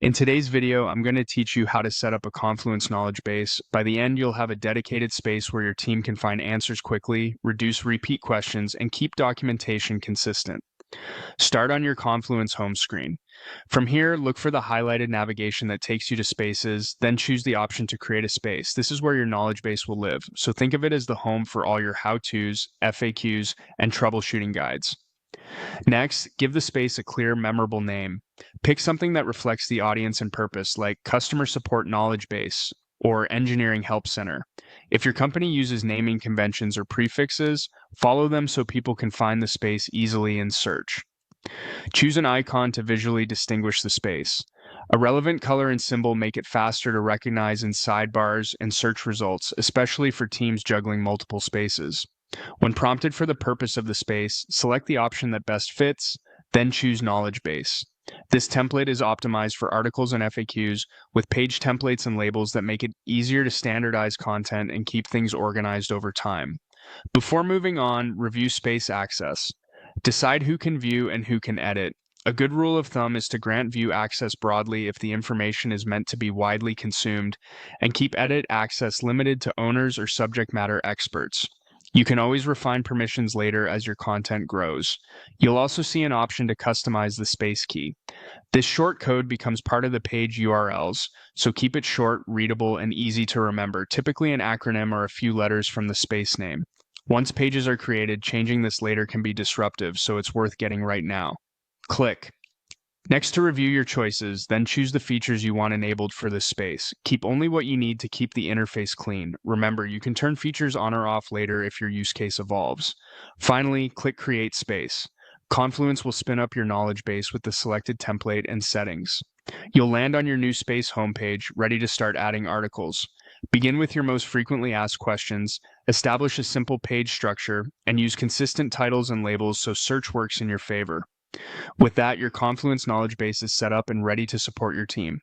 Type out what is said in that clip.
In today's video, I'm going to teach you how to set up a Confluence knowledge base. By the end, you'll have a dedicated space where your team can find answers quickly, reduce repeat questions, and keep documentation consistent. Start on your Confluence home screen. From here, look for the highlighted navigation that takes you to spaces, then choose the option to create a space. This is where your knowledge base will live, so think of it as the home for all your how-tos, FAQs, and troubleshooting guides. Next, give the space a clear, memorable name. Pick something that reflects the audience and purpose, like Customer Support Knowledge Base or Engineering Help Center. If your company uses naming conventions or prefixes, follow them so people can find the space easily in search. Choose an icon to visually distinguish the space. A relevant color and symbol make it faster to recognize in sidebars and search results, especially for teams juggling multiple spaces. When prompted for the purpose of the space, select the option that best fits, then choose Knowledge Base. This template is optimized for articles and FAQs with page templates and labels that make it easier to standardize content and keep things organized over time. Before moving on, review space access. Decide who can view and who can edit. A good rule of thumb is to grant view access broadly if the information is meant to be widely consumed, and keep edit access limited to owners or subject matter experts. You can always refine permissions later as your content grows. You'll also see an option to customize the space key. This short code becomes part of the page URLs, so keep it short, readable, and easy to remember, typically an acronym or a few letters from the space name. Once pages are created, changing this later can be disruptive, so it's worth getting right now. Click. Next, to review your choices, then choose the features you want enabled for this space. Keep only what you need to keep the interface clean. Remember, you can turn features on or off later if your use case evolves. Finally, click Create Space. Confluence will spin up your knowledge base with the selected template and settings. You'll land on your new space homepage, ready to start adding articles. Begin with your most frequently asked questions, establish a simple page structure, and use consistent titles and labels so search works in your favor. With that, your Confluence knowledge base is set up and ready to support your team.